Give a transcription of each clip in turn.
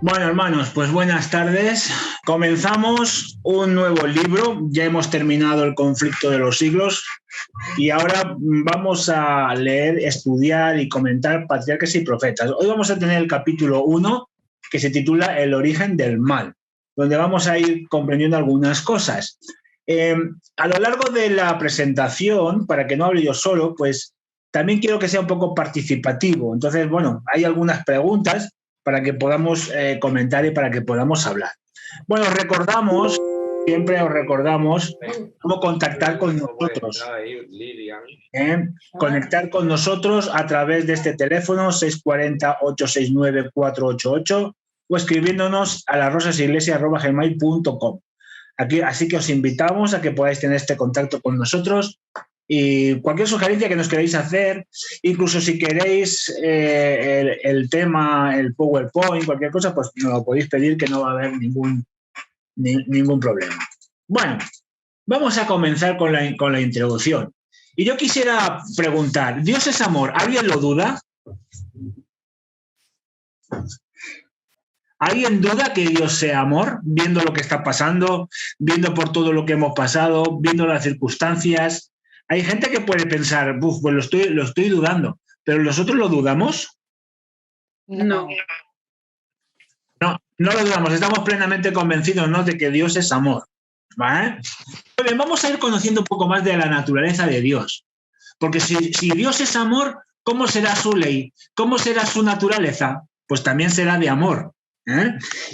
Bueno, hermanos, pues buenas tardes. Comenzamos un nuevo libro. Ya hemos terminado el conflicto de los siglos y ahora vamos a leer, estudiar y comentar Patriarcas y Profetas. Hoy vamos a tener el capítulo 1, que se titula El origen del mal, donde vamos a ir comprendiendo algunas cosas. A lo largo de la presentación, para que no hable yo solo, pues también quiero que sea un poco participativo. Entonces, bueno, hay algunas preguntas para que podamos comentar y para que podamos hablar. Bueno, siempre os recordamos cómo contactar con nosotros. Conectar con nosotros a través de este teléfono 640-869-488 o escribiéndonos a larrosasiglesia@gmail.com. Así que os invitamos a que podáis tener este contacto con nosotros. Y cualquier sugerencia que nos queráis hacer, incluso si queréis el tema, el PowerPoint, cualquier cosa, pues nos lo podéis pedir, que no va a haber ningún problema. Bueno, vamos a comenzar con la introducción. Y yo quisiera preguntar, ¿Dios es amor? ¿Alguien lo duda? ¿Alguien duda que Dios sea amor, viendo lo que está pasando, viendo por todo lo que hemos pasado, viendo las circunstancias? Hay gente que puede pensar, pues lo estoy dudando, pero ¿nosotros lo dudamos? No. No lo dudamos, estamos plenamente convencidos, ¿no?, de que Dios es amor. ¿Vale? Muy bien, vamos a ir conociendo un poco más de la naturaleza de Dios. Porque si Dios es amor, ¿cómo será su ley? ¿Cómo será su naturaleza? Pues también será de amor.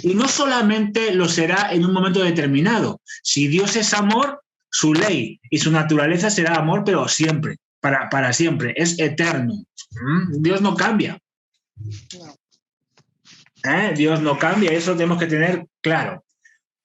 Y no solamente lo será en un momento determinado. Si Dios es amor, su ley y su naturaleza será amor, pero siempre, para siempre, es eterno. Dios no cambia. Dios no cambia, eso tenemos que tener claro.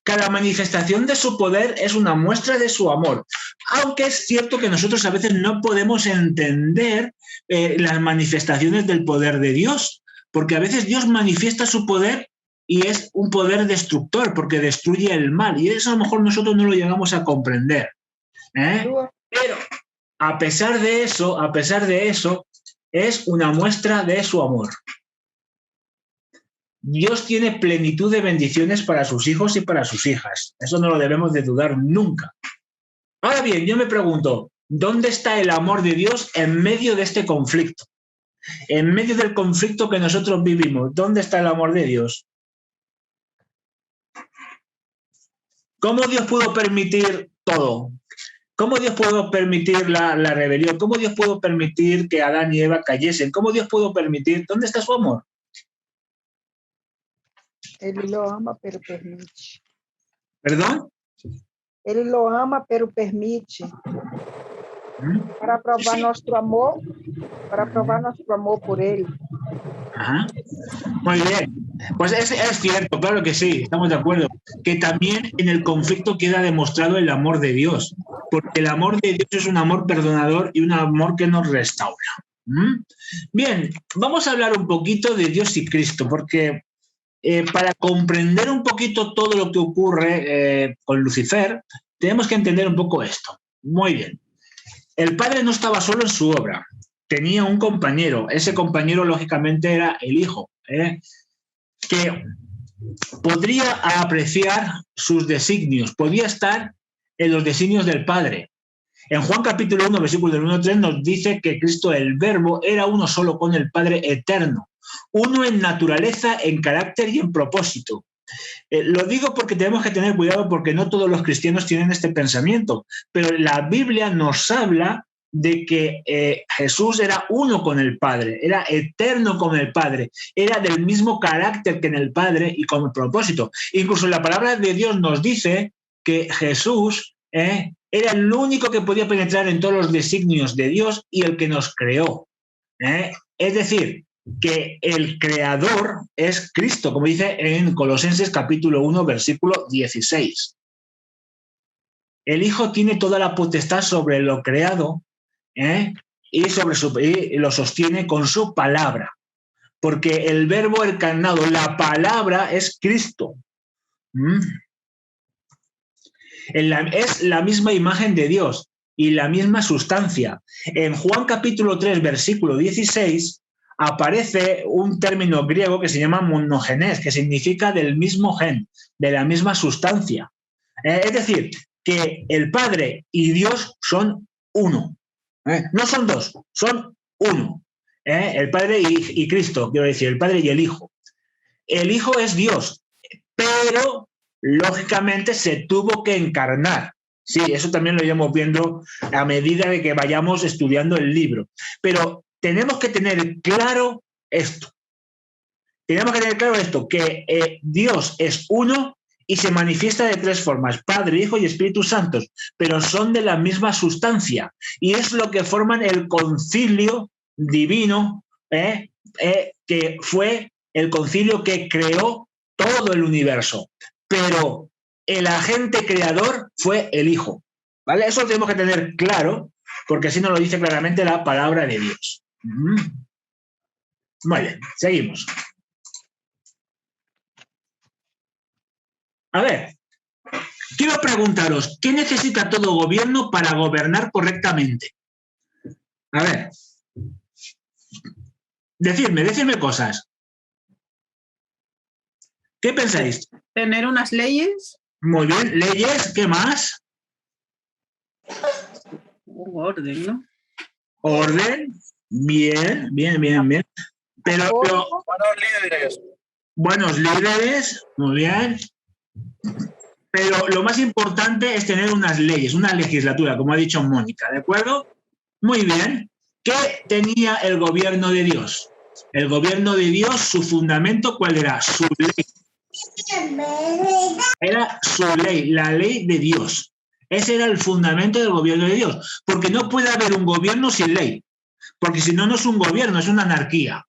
Cada manifestación de su poder es una muestra de su amor, aunque es cierto que nosotros a veces no podemos entender las manifestaciones del poder de Dios, porque a veces Dios manifiesta su poder y es un poder destructor, porque destruye el mal, y eso a lo mejor nosotros no lo llegamos a comprender. Pero a pesar de eso, es una muestra de su amor. Dios tiene plenitud de bendiciones para sus hijos y para sus hijas. Eso no lo debemos de dudar nunca. Ahora bien, yo me pregunto, ¿dónde está el amor de Dios en medio de este conflicto? En medio del conflicto que nosotros vivimos, ¿dónde está el amor de Dios? ¿Cómo Dios pudo permitir todo? ¿Cómo Dios pudo permitir la rebelión? ¿Cómo Dios pudo permitir que Adán y Eva cayesen? ¿Cómo Dios pudo permitir? ¿Dónde está su amor? Ele lo ama, pero permite. ¿Perdón? Ele lo ama, pero permite. Para provar nuestro amor por él. Ajá. Muy bien. Pues es cierto, claro que sí, estamos de acuerdo. Que también en el conflicto queda demostrado el amor de Dios. Porque el amor de Dios es un amor perdonador y un amor que nos restaura. Bien, vamos a hablar un poquito de Dios y Cristo, porque para comprender un poquito todo lo que ocurre con Lucifer, tenemos que entender un poco esto. Muy bien. El Padre no estaba solo en su obra, tenía un compañero. Ese compañero, lógicamente, era el Hijo, que podría apreciar sus designios, podía estar en los designios del Padre. En Juan capítulo 1, versículo del 1 al 3, nos dice que Cristo, el Verbo, era uno solo con el Padre eterno, uno en naturaleza, en carácter y en propósito. Lo digo porque tenemos que tener cuidado, porque no todos los cristianos tienen este pensamiento, pero la Biblia nos habla de que Jesús era uno con el Padre, era eterno con el Padre, era del mismo carácter que en el Padre y con el propósito. Incluso la palabra de Dios nos dice que Jesús era el único que podía penetrar en todos los designios de Dios y el que nos creó. Es decir, que el creador es Cristo, como dice en Colosenses capítulo 1, versículo 16. El Hijo tiene toda la potestad sobre lo creado y lo sostiene con su palabra, porque el Verbo encarnado, la palabra, es Cristo. Es la misma imagen de Dios y la misma sustancia. En Juan capítulo 3, versículo 16, aparece un término griego que se llama monogenes, que significa del mismo gen, de la misma sustancia. Es decir, que el Padre y Dios son uno. No son dos, son uno. El Padre y Cristo, quiero decir, el Padre y el Hijo. El Hijo es Dios, pero lógicamente se tuvo que encarnar. Sí, eso también lo iremos viendo a medida de que vayamos estudiando el libro. Pero tenemos que tener claro esto. Tenemos que tener claro esto, que Dios es uno y se manifiesta de tres formas, Padre, Hijo y Espíritu Santo, pero son de la misma sustancia. Y es lo que forman el concilio divino, que fue el concilio que creó todo el universo. Pero el agente creador fue el Hijo. ¿Vale? Eso lo tenemos que tener claro, porque así nos lo dice claramente la palabra de Dios. Muy bien, seguimos. A ver, quiero preguntaros, ¿qué necesita todo gobierno para gobernar correctamente? A ver, decidme cosas. ¿Qué pensáis? Tener unas leyes. Muy bien, leyes, ¿qué más? Orden, ¿no? Orden, bien. Pero buenos líderes. Buenos líderes, muy bien. Pero lo más importante es tener unas leyes, una legislatura, como ha dicho Mónica, ¿de acuerdo? Muy bien. ¿Qué tenía el gobierno de Dios? El gobierno de Dios, su fundamento, ¿cuál era? Su ley. Era su ley, la ley de Dios. Ese era el fundamento del gobierno de Dios. Porque no puede haber un gobierno sin ley. Porque si no, no es un gobierno, es una anarquía.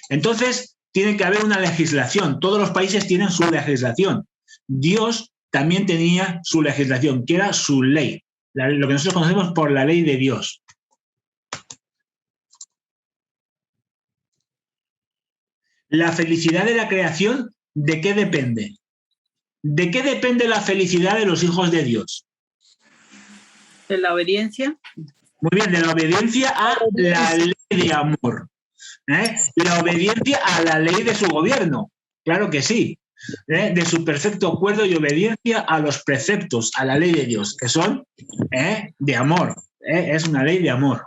Entonces, tiene que haber una legislación. Todos los países tienen su legislación. Dios también tenía su legislación, que era su ley. Lo que nosotros conocemos por la ley de Dios. La felicidad de la creación, ¿de qué depende? ¿De qué depende la felicidad de los hijos de Dios? De la obediencia. Muy bien, de la obediencia a la ley de amor. La obediencia a la ley de su gobierno. Claro que sí. De su perfecto acuerdo y obediencia a los preceptos, a la ley de Dios, que son de amor. Es una ley de amor.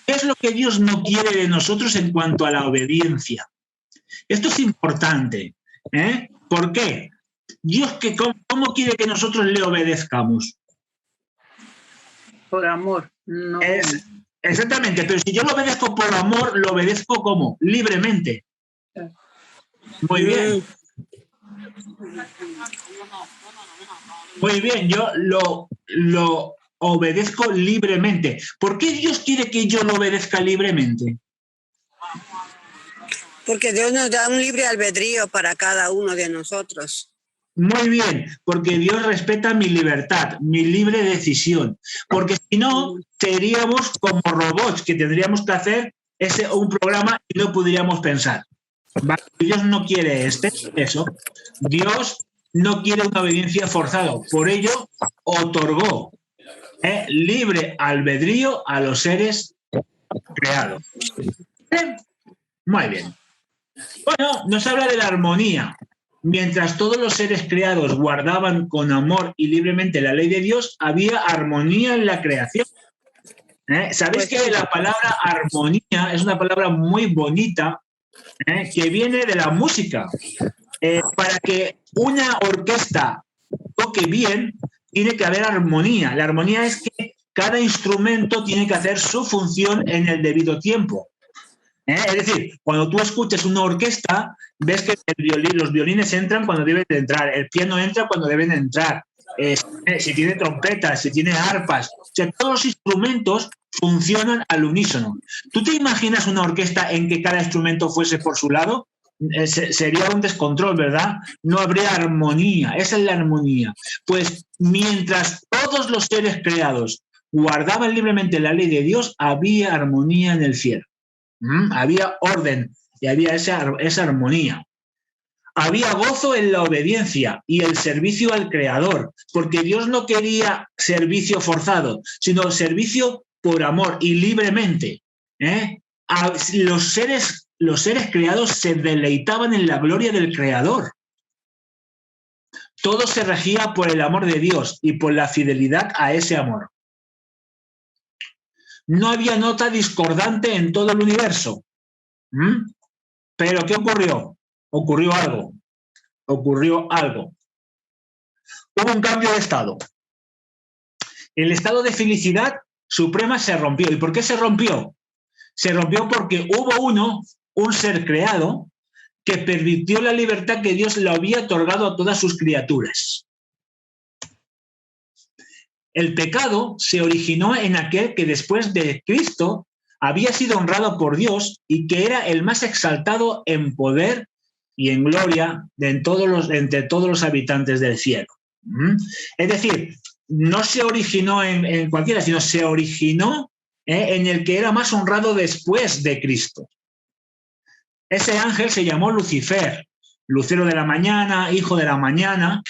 ¿Qué es lo que Dios no quiere de nosotros en cuanto a la obediencia? Esto es importante. ¿Por qué? Dios, ¿cómo quiere que nosotros le obedezcamos? Por amor. No. Exactamente, pero si yo lo obedezco por amor, lo obedezco ¿cómo? Libremente. Muy bien. Muy bien, yo lo obedezco libremente. ¿Por qué Dios quiere que yo lo obedezca libremente? Porque Dios nos da un libre albedrío para cada uno de nosotros. Muy bien, porque Dios respeta mi libertad, mi libre decisión. Porque si no, seríamos como robots que tendríamos que hacer un programa y no podríamos pensar. ¿Vale? Dios no quiere eso. Dios no quiere una obediencia forzada. Por ello, otorgó libre albedrío a los seres creados. Muy bien. Bueno, nos habla de la armonía. Mientras todos los seres creados guardaban con amor y libremente la ley de Dios, había armonía en la creación. ¿Sabéis que la palabra armonía es una palabra muy bonita que viene de la música? Para que una orquesta toque bien, tiene que haber armonía. La armonía es que cada instrumento tiene que hacer su función en el debido tiempo. Es decir, cuando tú escuches una orquesta, ves que los violines entran cuando deben de entrar, el piano entra cuando deben de entrar, si tiene trompetas, si tiene arpas, o sea, todos los instrumentos funcionan al unísono. ¿Tú te imaginas una orquesta en que cada instrumento fuese por su lado? Sería un descontrol, ¿verdad? No habría armonía, esa es la armonía. Pues mientras todos los seres creados guardaban libremente la ley de Dios, había armonía en el cielo. Había orden y había esa armonía. Había gozo en la obediencia y el servicio al Creador, porque Dios no quería servicio forzado, sino servicio por amor y libremente. Los seres creados se deleitaban en la gloria del Creador. Todo se regía por el amor de Dios y por la fidelidad a ese amor. No había nota discordante en todo el universo. Pero ¿qué ocurrió? Ocurrió algo. Hubo un cambio de estado. El estado de felicidad suprema se rompió. ¿Y por qué se rompió? Se rompió porque hubo un ser creado, que permitió la libertad que Dios le había otorgado a todas sus criaturas. El pecado se originó en aquel que después de Cristo había sido honrado por Dios y que era el más exaltado en poder y en gloria entre todos los habitantes del cielo. Es decir, no se originó en cualquiera, sino se originó en el que era más honrado después de Cristo. Ese ángel se llamó Lucifer, lucero de la mañana, hijo de la mañana,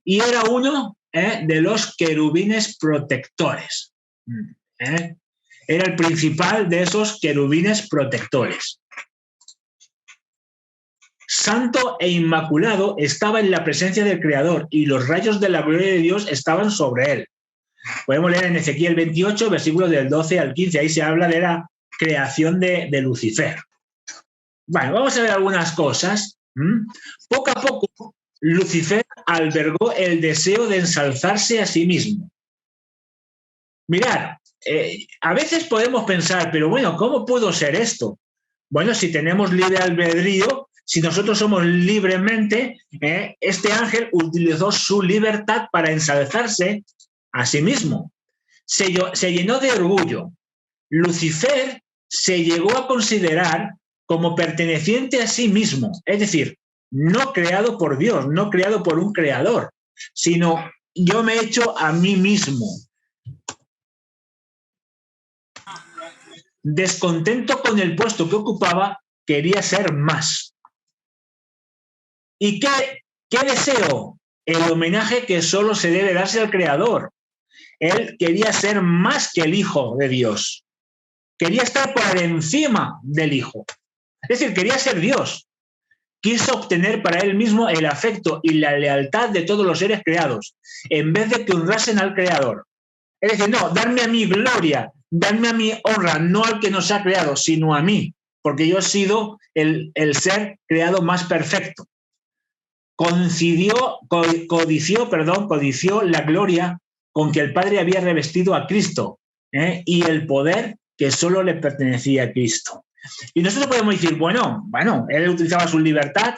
y era uno de los querubines protectores. Era el principal de esos querubines protectores. Santo e inmaculado estaba en la presencia del Creador y los rayos de la gloria de Dios estaban sobre él. Podemos leer en Ezequiel 28, versículos del 12 al 15, ahí se habla de la creación de Lucifer. Bueno, vamos a ver algunas cosas. Poco a poco, Lucifer albergó el deseo de ensalzarse a sí mismo. Mirad, a veces podemos pensar, pero bueno, ¿cómo pudo ser esto? Bueno, si tenemos libre albedrío, si nosotros somos libremente, este ángel utilizó su libertad para ensalzarse a sí mismo. Se llenó de orgullo. Lucifer se llegó a considerar como perteneciente a sí mismo, es decir, no creado por Dios, no creado por un creador, sino yo me he hecho a mí mismo. Descontento con el puesto que ocupaba, quería ser más. ¿Y qué deseo? El homenaje que solo se debe darse al Creador. Él quería ser más que el Hijo de Dios. Quería estar por encima del Hijo. Es decir, quería ser Dios. Quiso obtener para él mismo el afecto y la lealtad de todos los seres creados, en vez de que honrasen al Creador. Es decir, no, darme a mí gloria, darme a mí honra, no al que nos ha creado, sino a mí, porque yo he sido el ser creado más perfecto. Codició la gloria con que el Padre había revestido a Cristo, y el poder que solo le pertenecía a Cristo. Y nosotros podemos decir, bueno, él utilizaba su libertad,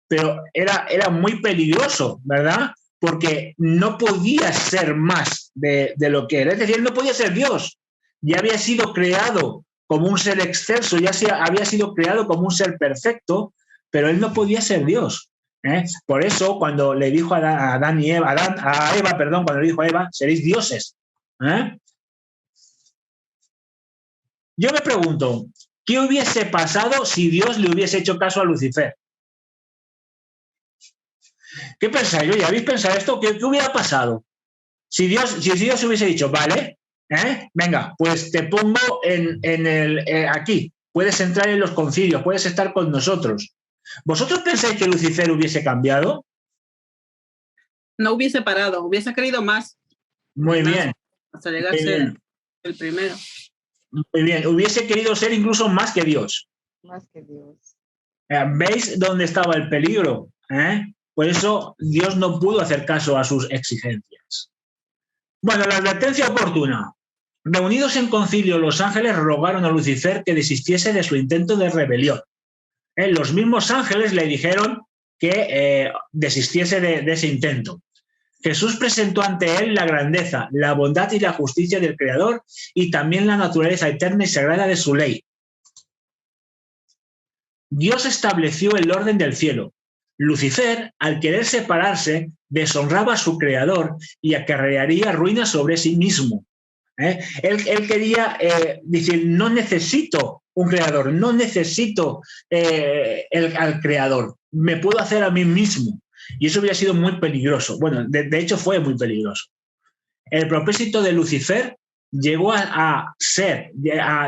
pero era muy peligroso, ¿verdad? Porque no podía ser más de lo que era. Es decir, él no podía ser Dios. Ya había sido creado como un ser excelso, había sido creado como un ser perfecto, pero él no podía ser Dios. Por eso, cuando le dijo a Eva, cuando le dijo a Eva, seréis dioses. Yo me pregunto, ¿qué hubiese pasado si Dios le hubiese hecho caso a Lucifer? ¿Qué pensáis? Oye, ¿habéis pensado esto? ¿Qué hubiera pasado? Si Dios hubiese dicho, vale, venga, pues te pongo aquí, puedes entrar en los concilios, puedes estar con nosotros. ¿Vosotros pensáis que Lucifer hubiese cambiado? No hubiese parado, hubiese querido más. Muy bien. Hasta llegar a ser el primero. Muy bien, hubiese querido ser incluso más que Dios. Más que Dios. ¿Veis dónde estaba el peligro? Por eso Dios no pudo hacer caso a sus exigencias. Bueno, la advertencia oportuna. Reunidos en concilio, los ángeles rogaron a Lucifer que desistiese de su intento de rebelión. Los mismos ángeles le dijeron que desistiese de ese intento. Jesús presentó ante él la grandeza, la bondad y la justicia del Creador y también la naturaleza eterna y sagrada de su ley. Dios estableció el orden del cielo. Lucifer, al querer separarse, deshonraba a su Creador y acarrearía ruina sobre sí mismo. Él quería decir, no necesito un Creador, no necesito al Creador, me puedo hacer a mí mismo. Y eso hubiera sido muy peligroso. Bueno, de hecho fue muy peligroso. El propósito de Lucifer llegó a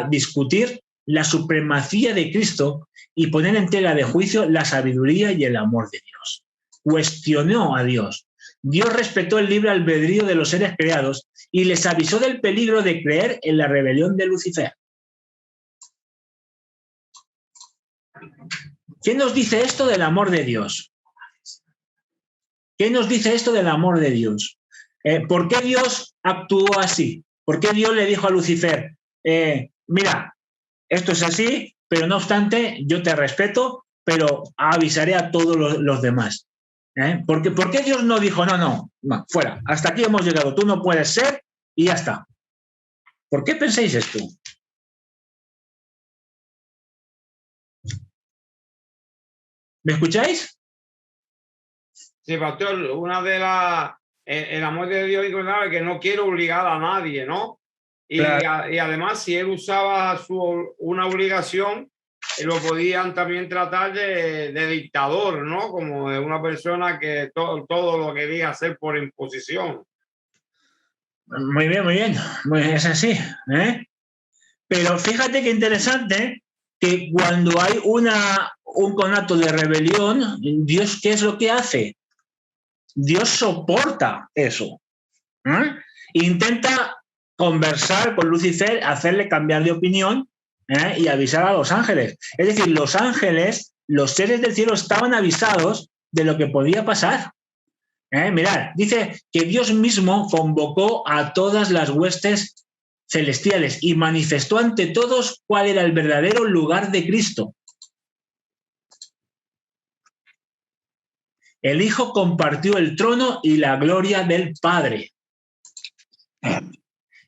discutir la supremacía de Cristo y poner en tela de juicio la sabiduría y el amor de Dios. Cuestionó a Dios. Dios respetó el libre albedrío de los seres creados y les avisó del peligro de creer en la rebelión de Lucifer. ¿Qué nos dice esto del amor de Dios? ¿Qué nos dice esto del amor de Dios? ¿Por qué Dios actuó así? ¿Por qué Dios le dijo a Lucifer, mira, esto es así, pero no obstante, yo te respeto, pero avisaré a todos los demás? ¿Por qué Dios no dijo, no, fuera, hasta aquí hemos llegado, tú no puedes ser y ya está? ¿Por qué pensáis esto? ¿Me escucháis? Sí, pastor, una de las... El amor de Dios es que no quiere obligar a nadie, ¿no? Y, claro. Y además, si él usaba una obligación, lo podían también tratar de dictador, ¿no? Como de una persona que todo lo quería hacer por imposición. Muy bien, muy bien. Es así, ¿eh? Pero fíjate qué interesante que cuando hay un conato de rebelión, Dios, ¿qué es lo que hace? Dios soporta eso. Intenta conversar con Lucifer, hacerle cambiar de opinión y avisar a los ángeles. Es decir, los ángeles, los seres del cielo, estaban avisados de lo que podía pasar. Mirad, dice que Dios mismo convocó a todas las huestes celestiales y manifestó ante todos cuál era el verdadero lugar de Cristo. El Hijo compartió el trono y la gloria del Padre.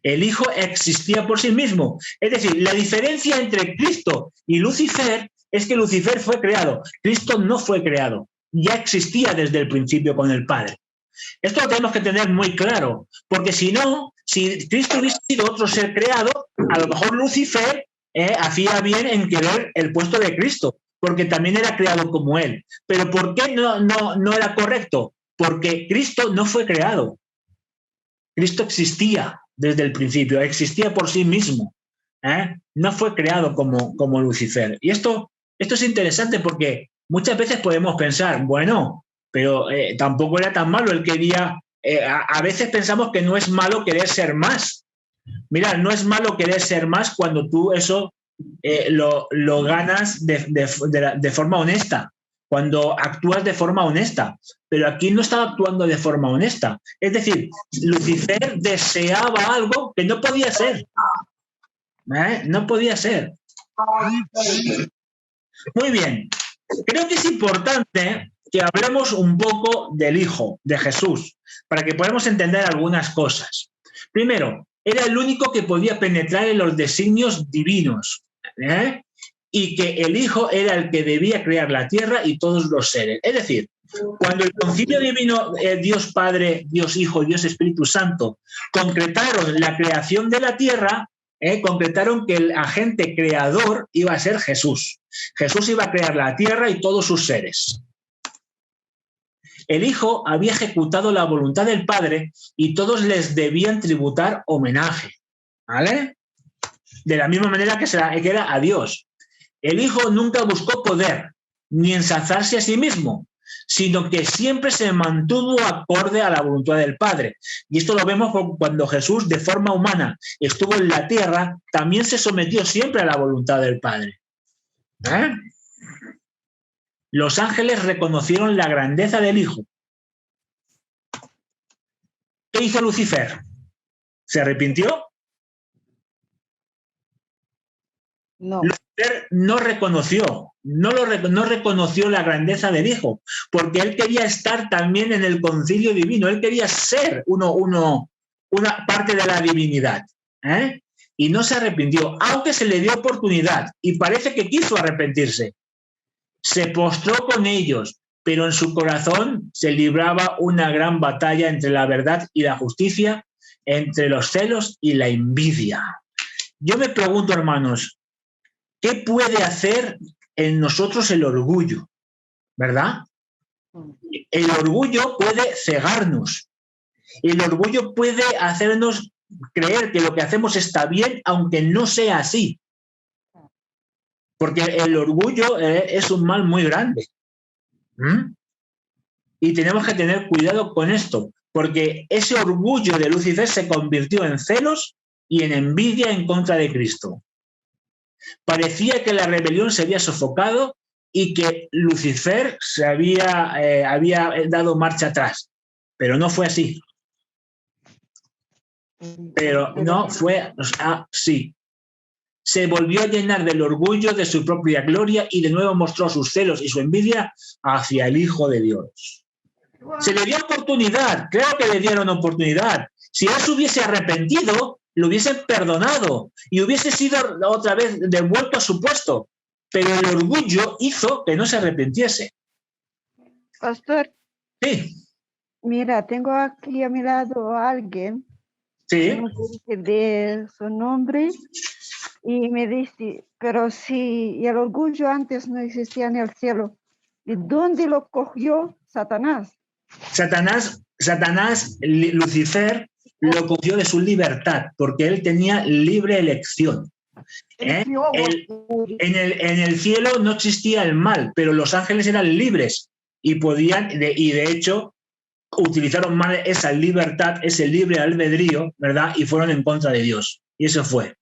El Hijo existía por sí mismo. Es decir, la diferencia entre Cristo y Lucifer es que Lucifer fue creado. Cristo no fue creado. Ya existía desde el principio con el Padre. Esto lo tenemos que tener muy claro, porque si no, si Cristo hubiese sido otro ser creado, a lo mejor Lucifer hacía bien en querer el puesto de Cristo, porque también era creado como él. Pero ¿por qué no era correcto? Porque Cristo no fue creado. Cristo existía desde el principio, existía por sí mismo. No fue creado como Lucifer. Y esto es interesante porque muchas veces podemos pensar, bueno, pero tampoco era tan malo. Él quería, a veces pensamos que no es malo querer ser más. Mira, no es malo querer ser más cuando tú eso lo ganas de forma honesta, cuando actúas de forma honesta. Pero aquí no estaba actuando de forma honesta. Es decir, Lucifer deseaba algo que no podía ser. No podía ser. Muy bien. Creo que es importante que hablemos un poco del Hijo, de Jesús, para que podamos entender algunas cosas. Primero, era el único que podía penetrar en los designios divinos, y que el Hijo era el que debía crear la tierra y todos los seres. Es decir, cuando el concilio divino, Dios Padre, Dios Hijo, Dios Espíritu Santo, concretaron la creación de la tierra, concretaron que el agente creador iba a ser Jesús. Jesús iba a crear la tierra y todos sus seres. El Hijo había ejecutado la voluntad del Padre y todos les debían tributar homenaje, ¿vale? De la misma manera que era a Dios. El Hijo nunca buscó poder ni ensalzarse a sí mismo, sino que siempre se mantuvo acorde a la voluntad del Padre. Y esto lo vemos cuando Jesús, de forma humana, estuvo en la tierra, también se sometió siempre a la voluntad del Padre. Los ángeles reconocieron la grandeza del Hijo. ¿Qué hizo Lucifer? ¿Se arrepintió? No. Lucifer no reconoció la grandeza del Hijo, porque él quería estar también en el concilio divino, él quería ser una parte de la divinidad, y no se arrepintió, aunque se le dio oportunidad, y parece que quiso arrepentirse. Se postró con ellos, pero en su corazón se libraba una gran batalla entre la verdad y la justicia, entre los celos y la envidia. Yo me pregunto, hermanos, ¿qué puede hacer en nosotros el orgullo? ¿Verdad? El orgullo puede cegarnos. El orgullo puede hacernos creer que lo que hacemos está bien, aunque no sea así. Porque el orgullo es un mal muy grande. Y tenemos que tener cuidado con esto, porque ese orgullo de Lucifer se convirtió en celos y en envidia en contra de Cristo. Parecía que la rebelión se había sofocado y que Lucifer se había dado marcha atrás, pero no fue así. Pero no fue así. Se volvió a llenar del orgullo de su propia gloria y de nuevo mostró sus celos y su envidia hacia el Hijo de Dios. Se le dio oportunidad, claro que le dieron oportunidad. Si él se hubiese arrepentido, lo hubiesen perdonado y hubiese sido otra vez devuelto a su puesto. Pero el orgullo hizo que no se arrepintiese. Pastor, Sí, mira, tengo aquí a mi lado a alguien, sí. no sé qué de su nombre, y me dice, pero si el orgullo antes no existía en el cielo, ¿de dónde lo cogió Satanás? Satanás, Lucifer, lo cogió de su libertad, porque él tenía libre elección. En el cielo no existía el mal, pero los ángeles eran libres y podían, y de hecho, utilizaron mal esa libertad, ese libre albedrío, ¿verdad? Y fueron en contra de Dios. Y eso fue.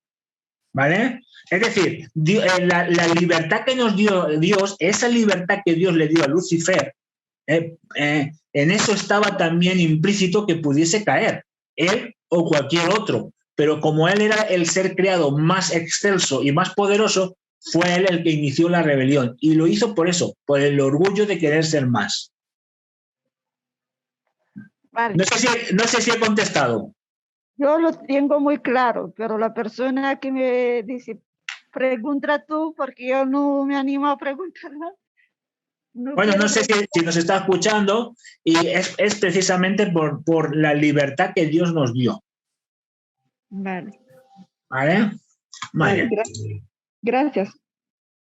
¿Vale? Es decir, la libertad que nos dio Dios, esa libertad que Dios le dio a Lucifer, en eso estaba también implícito que pudiese caer, él o cualquier otro. Pero como él era el ser creado más excelso y más poderoso, fue él el que inició la rebelión. Y lo hizo por eso, por el orgullo de querer ser más. Vale. No sé si he contestado. Yo lo tengo muy claro, pero la persona que me dice, pregunta tú, porque yo no me animo a preguntar nada. Bueno, no sé si nos está escuchando y es precisamente por la libertad que Dios nos dio. Vale. ¿Vale? Vale. Gracias.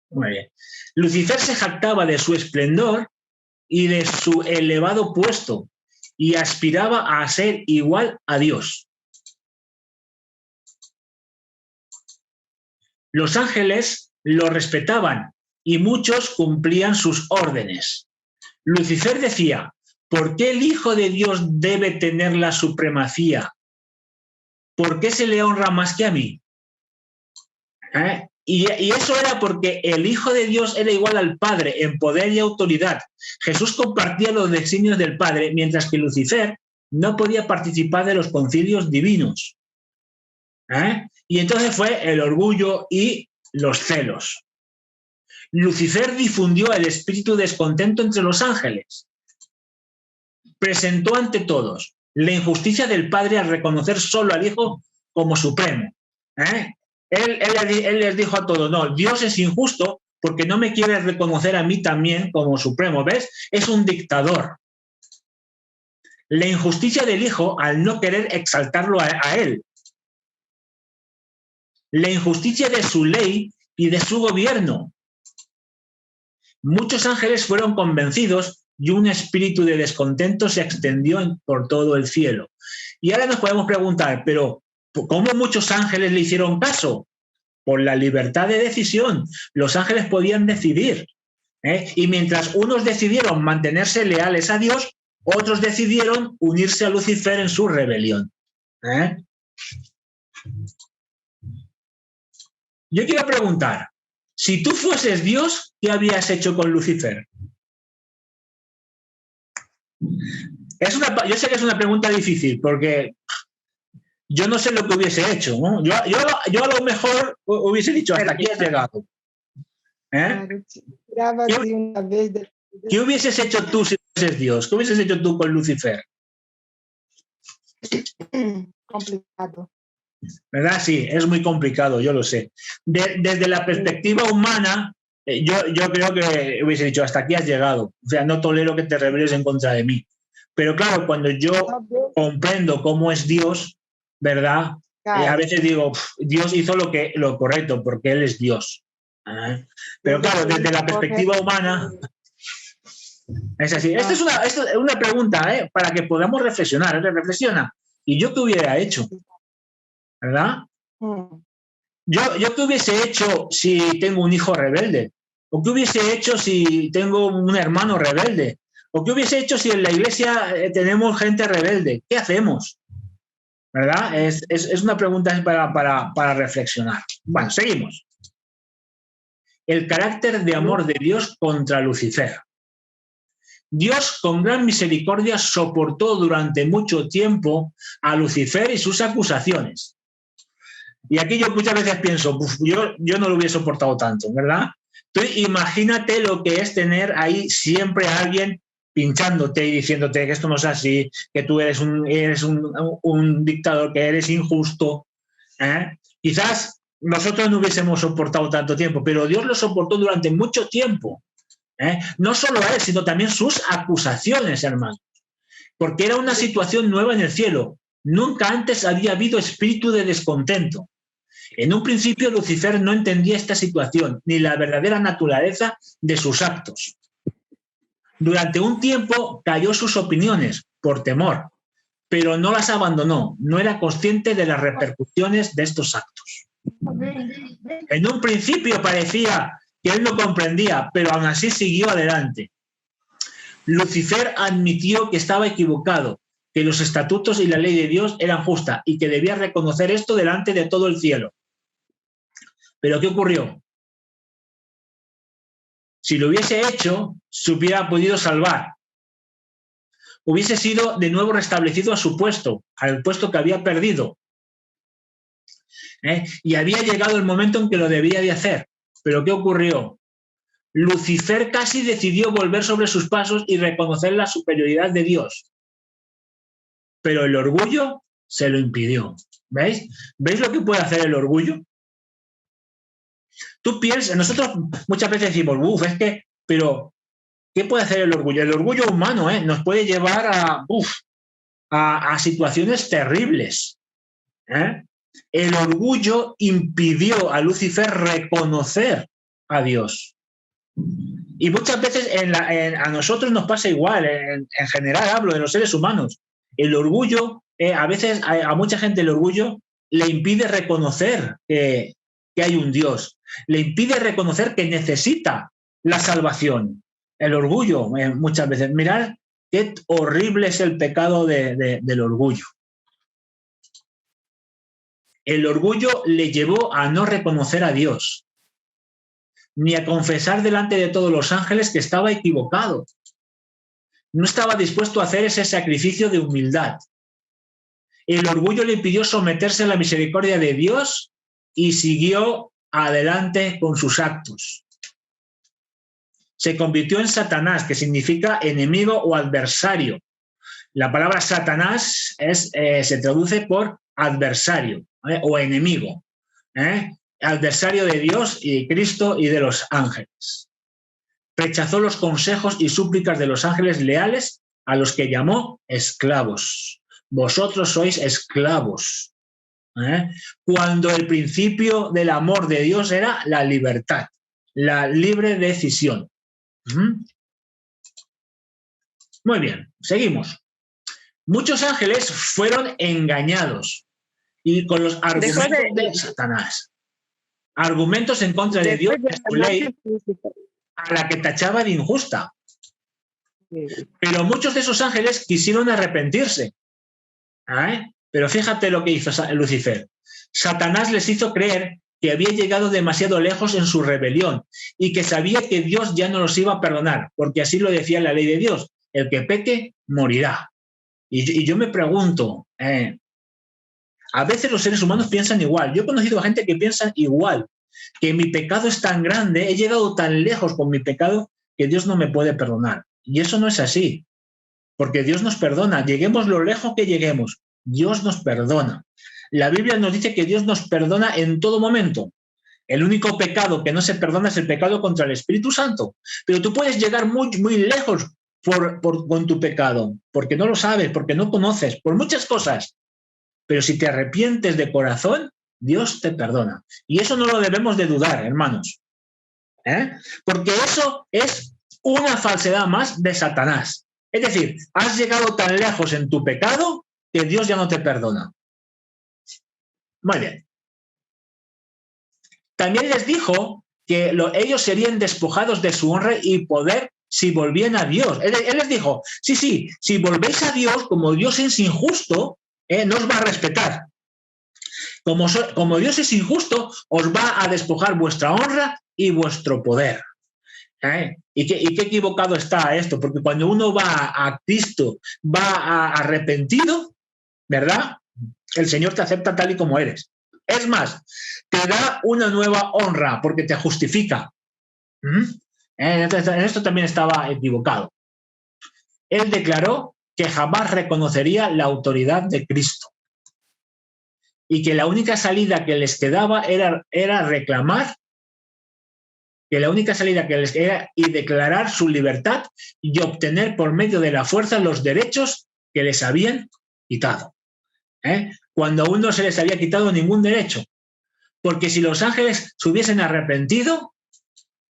Muy bien. Lucifer se jactaba de su esplendor y de su elevado puesto y aspiraba a ser igual a Dios. Los ángeles lo respetaban y muchos cumplían sus órdenes. Lucifer decía, ¿por qué el Hijo de Dios debe tener la supremacía? ¿Por qué se le honra más que a mí? Y eso era porque el Hijo de Dios era igual al Padre en poder y autoridad. Jesús compartía los designios del Padre, mientras que Lucifer no podía participar de los concilios divinos. Y entonces fue el orgullo y los celos. Lucifer difundió el espíritu descontento entre los ángeles. Presentó ante todos la injusticia del Padre al reconocer solo al Hijo como supremo. Él les dijo a todos, no, Dios es injusto porque no me quiere reconocer a mí también como supremo, ¿ves? Es un dictador. La injusticia del Hijo al no querer exaltarlo a él. La injusticia de su ley y de su gobierno. Muchos ángeles fueron convencidos y un espíritu de descontento se extendió por todo el cielo. Y ahora nos podemos preguntar, pero ¿cómo muchos ángeles le hicieron caso? Por la libertad de decisión. Los ángeles podían decidir. Y mientras unos decidieron mantenerse leales a Dios, otros decidieron unirse a Lucifer en su rebelión. Yo quiero preguntar, si tú fueses Dios, ¿qué habrías hecho con Lucifer? Yo sé que es una pregunta difícil, porque yo no sé lo que hubiese hecho, ¿no? Yo a lo mejor hubiese dicho, hasta aquí has llegado. ¿Qué hubieses hecho tú si fueses Dios? ¿Qué hubieses hecho tú con Lucifer? Complicado. ¿Verdad? Sí, es muy complicado, yo lo sé. Desde la perspectiva humana, yo creo que hubiese dicho, hasta aquí has llegado. O sea, no tolero que te rebeles en contra de mí. Pero claro, cuando yo comprendo cómo es Dios, ¿verdad? A veces digo, Dios hizo lo correcto, porque Él es Dios. Pero claro, desde la perspectiva humana, es así. Esta es una pregunta, para que podamos reflexionar. Reflexiona. ¿Y yo qué hubiera hecho? ¿verdad? Mm. ¿Yo qué hubiese hecho si tengo un hijo rebelde? ¿O qué hubiese hecho si tengo un hermano rebelde? ¿O qué hubiese hecho si en la iglesia tenemos gente rebelde? ¿Qué hacemos? ¿Verdad? Es una pregunta para reflexionar. Bueno, seguimos. El carácter de amor de Dios contra Lucifer. Dios, con gran misericordia, soportó durante mucho tiempo a Lucifer y sus acusaciones. Y aquí yo muchas veces pienso, yo no lo hubiera soportado tanto, ¿verdad? Entonces, imagínate lo que es tener ahí siempre a alguien pinchándote y diciéndote que esto no es así, que tú eres un dictador, que eres injusto. Quizás nosotros no hubiésemos soportado tanto tiempo, pero Dios lo soportó durante mucho tiempo. No solo a él, sino también sus acusaciones, hermano. Porque era una situación nueva en el cielo. Nunca antes había habido espíritu de descontento. En un principio, Lucifer no entendía esta situación, ni la verdadera naturaleza de sus actos. Durante un tiempo calló sus opiniones por temor, pero no las abandonó. No era consciente de las repercusiones de estos actos. En un principio parecía que él no comprendía, pero aún así siguió adelante. Lucifer admitió que estaba equivocado, que los estatutos y la ley de Dios eran justas y que debía reconocer esto delante de todo el cielo. ¿Pero qué ocurrió? Si lo hubiese hecho, se hubiera podido salvar. Hubiese sido de nuevo restablecido a su puesto, al puesto que había perdido. Y había llegado el momento en que lo debía de hacer. ¿Pero qué ocurrió? Lucifer casi decidió volver sobre sus pasos y reconocer la superioridad de Dios. Pero el orgullo se lo impidió. ¿Veis? ¿Veis lo que puede hacer el orgullo? Tú piensas, nosotros muchas veces decimos, pero ¿qué puede hacer el orgullo? El orgullo humano nos puede llevar a situaciones terribles. El orgullo impidió a Lucifer reconocer a Dios. Y muchas veces a nosotros nos pasa igual, en general hablo de los seres humanos. El orgullo, a veces a mucha gente el orgullo le impide reconocer que hay un Dios, le impide reconocer que necesita la salvación. El orgullo, muchas veces. Mirad qué horrible es el pecado del orgullo. El orgullo le llevó a no reconocer a Dios, ni a confesar delante de todos los ángeles que estaba equivocado. No estaba dispuesto a hacer ese sacrificio de humildad. El orgullo le impidió someterse a la misericordia de Dios y siguió adelante con sus actos. Se convirtió en Satanás, que significa enemigo o adversario. La palabra Satanás se traduce por adversario o enemigo. Adversario de Dios y de Cristo y de los ángeles. Rechazó los consejos y súplicas de los ángeles leales a los que llamó esclavos. Vosotros sois esclavos. Cuando el principio del amor de Dios era la libertad, la libre decisión. Muy bien, seguimos. Muchos ángeles fueron engañados y con los argumentos de Satanás. Argumentos en contra de Dios y su ley, a la que tachaba de injusta. Pero muchos de esos ángeles quisieron arrepentirse. Pero fíjate lo que hizo Lucifer. Satanás les hizo creer que había llegado demasiado lejos en su rebelión y que sabía que Dios ya no los iba a perdonar, porque así lo decía la ley de Dios. El que peque, morirá. Y yo me pregunto, a veces los seres humanos piensan igual. Yo he conocido a gente que piensa igual, que mi pecado es tan grande, he llegado tan lejos con mi pecado que Dios no me puede perdonar. Y eso no es así, porque Dios nos perdona. Lleguemos lo lejos que lleguemos, Dios nos perdona. La Biblia nos dice que Dios nos perdona en todo momento. El único pecado que no se perdona es el pecado contra el Espíritu Santo. Pero tú puedes llegar muy, muy lejos con tu pecado, porque no lo sabes, porque no conoces, por muchas cosas. Pero si te arrepientes de corazón, Dios te perdona. Y eso no lo debemos de dudar, hermanos. Porque eso es una falsedad más de Satanás. Es decir, has llegado tan lejos en tu pecado que Dios ya no te perdona. Muy bien. También les dijo que ellos serían despojados de su honra y poder si volvían a Dios. Él les dijo, sí, si volvéis a Dios, como Dios es injusto, no os va a respetar. Como Dios es injusto, os va a despojar vuestra honra y vuestro poder. ¿Y qué equivocado está esto? Porque cuando uno va a Cristo, va arrepentido, ¿verdad? El Señor te acepta tal y como eres. Es más, te da una nueva honra porque te justifica. En esto también estaba equivocado. Él declaró que jamás reconocería la autoridad de Cristo y que la única salida que les quedaba era reclamar, que la única salida que les quedaba y declarar su libertad y obtener por medio de la fuerza los derechos que les habían quitado. Cuando a uno se les había quitado ningún derecho. Porque si los ángeles se hubiesen arrepentido,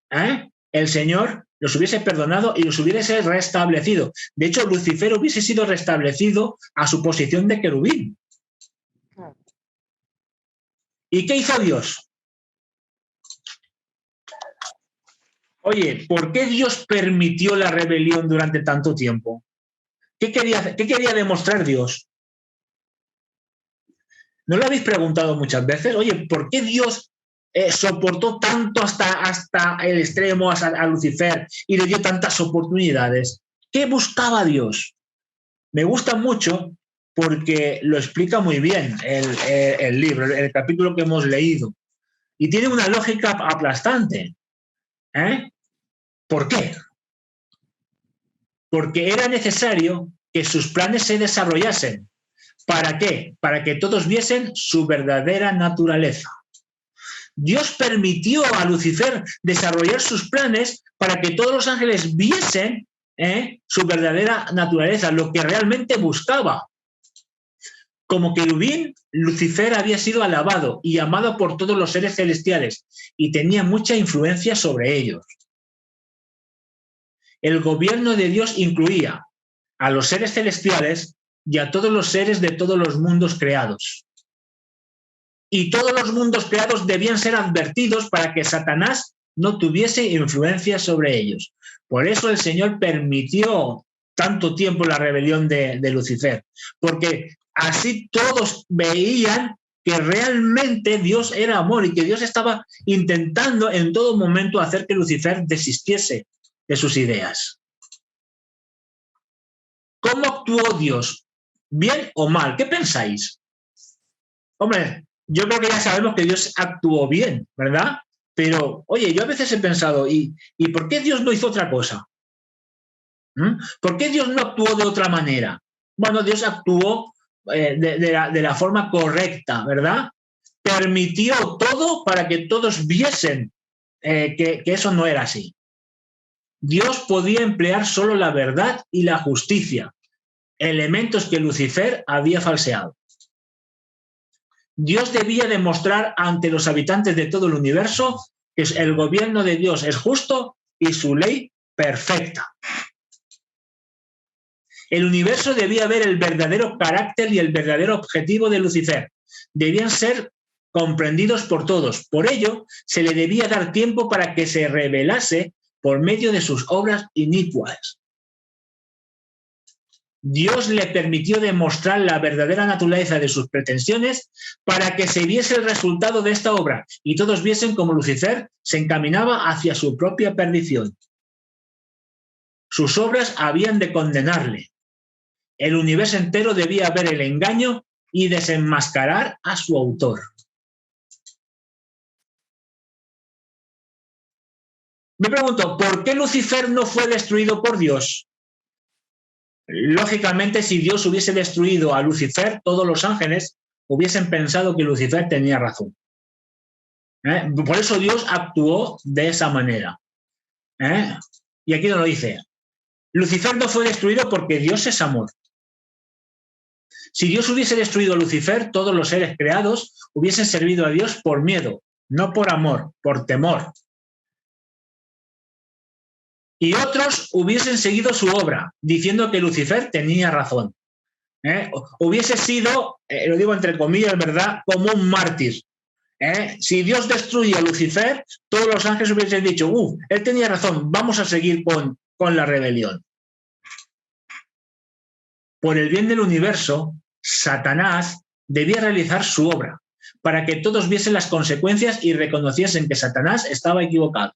el Señor los hubiese perdonado y los hubiese restablecido. De hecho, Lucifer hubiese sido restablecido a su posición de querubín. ¿Y qué hizo Dios? Oye, ¿por qué Dios permitió la rebelión durante tanto tiempo? ¿Qué quería demostrar Dios? ¿No lo habéis preguntado muchas veces? Oye, ¿por qué Dios soportó tanto hasta el extremo a Lucifer y le dio tantas oportunidades? ¿Qué buscaba Dios? Me gusta mucho porque lo explica muy bien el libro, el capítulo que hemos leído. Y tiene una lógica aplastante. ¿Por qué? Porque era necesario que sus planes se desarrollasen. ¿Para qué? Para que todos viesen su verdadera naturaleza. Dios permitió a Lucifer desarrollar sus planes para que todos los ángeles viesen su verdadera naturaleza, lo que realmente buscaba. Como querubín, Lucifer había sido alabado y amado por todos los seres celestiales y tenía mucha influencia sobre ellos. El gobierno de Dios incluía a los seres celestiales y a todos los seres de todos los mundos creados. Y todos los mundos creados debían ser advertidos para que Satanás no tuviese influencia sobre ellos. Por eso el Señor permitió tanto tiempo la rebelión de Lucifer, porque así todos veían que realmente Dios era amor y que Dios estaba intentando en todo momento hacer que Lucifer desistiese de sus ideas. ¿Cómo actuó Dios? ¿Bien o mal? ¿Qué pensáis? Hombre, yo creo que ya sabemos que Dios actuó bien, ¿verdad? Pero, oye, yo a veces he pensado, ¿y por qué Dios no hizo otra cosa? ¿Por qué Dios no actuó de otra manera? Bueno, Dios actuó de la forma correcta, ¿verdad? Permitió todo para que todos viesen que eso no era así. Dios podía emplear solo la verdad y la justicia, elementos que Lucifer había falseado. Dios debía demostrar ante los habitantes de todo el universo que el gobierno de Dios es justo y su ley perfecta. El universo debía ver el verdadero carácter y el verdadero objetivo de Lucifer. Debían ser comprendidos por todos. Por ello, se le debía dar tiempo para que se revelase por medio de sus obras inicuas. Dios le permitió demostrar la verdadera naturaleza de sus pretensiones para que se viese el resultado de esta obra y todos viesen cómo Lucifer se encaminaba hacia su propia perdición. Sus obras habían de condenarle. El universo entero debía ver el engaño y desenmascarar a su autor. Me pregunto, ¿por qué Lucifer no fue destruido por Dios? Lógicamente, si Dios hubiese destruido a Lucifer, todos los ángeles hubiesen pensado que Lucifer tenía razón. Por eso Dios actuó de esa manera. Y aquí nos lo dice. Lucifer no fue destruido porque Dios es amor. Si Dios hubiese destruido a Lucifer, todos los seres creados hubiesen servido a Dios por miedo, no por amor, por temor. Y otros hubiesen seguido su obra, diciendo que Lucifer tenía razón. hubiese sido, lo digo entre comillas, ¿verdad?, como un mártir. Si Dios destruye a Lucifer, todos los ángeles hubiesen dicho, él tenía razón, vamos a seguir con la rebelión. Por el bien del universo, Satanás debía realizar su obra, para que todos viesen las consecuencias y reconociesen que Satanás estaba equivocado.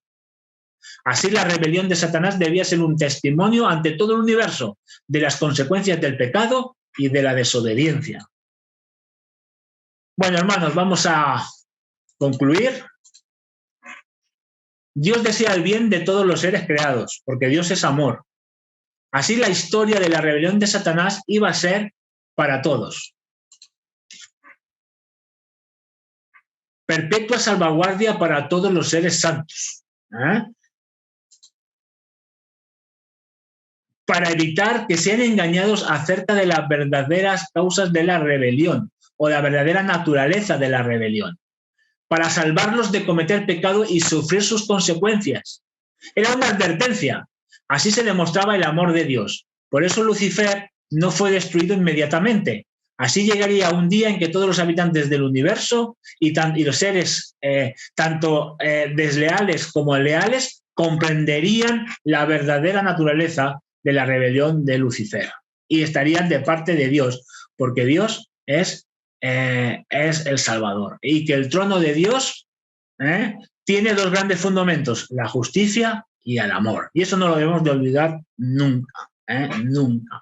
Así, la rebelión de Satanás debía ser un testimonio ante todo el universo de las consecuencias del pecado y de la desobediencia. Bueno, hermanos, vamos a concluir. Dios desea el bien de todos los seres creados, porque Dios es amor. Así, la historia de la rebelión de Satanás iba a ser para todos. Perpetua salvaguardia para todos los seres santos. Para evitar que sean engañados acerca de las verdaderas causas de la rebelión o la verdadera naturaleza de la rebelión. Para salvarlos de cometer pecado y sufrir sus consecuencias. Era una advertencia. Así se demostraba el amor de Dios. Por eso Lucifer no fue destruido inmediatamente. Así llegaría un día en que todos los habitantes del universo y los seres tanto desleales como leales comprenderían la verdadera naturaleza de la rebelión de Lucifer y estarían de parte de Dios, porque Dios es el Salvador y que el trono de Dios tiene dos grandes fundamentos, la justicia y el amor. Y eso no lo debemos de olvidar nunca, nunca.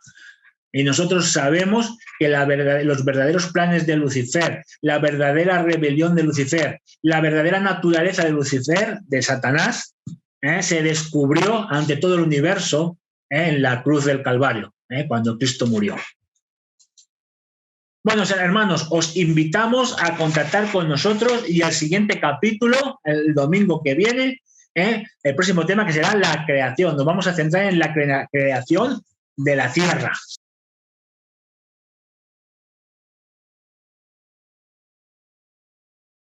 Y nosotros sabemos que los verdaderos planes de Lucifer, la verdadera rebelión de Lucifer, la verdadera naturaleza de Lucifer, de Satanás, se descubrió ante todo el universo en la cruz del Calvario, cuando Cristo murió. Bueno, hermanos, os invitamos a contactar con nosotros y al siguiente capítulo, el domingo que viene, el próximo tema que será la creación. Nos vamos a centrar en la creación de la tierra.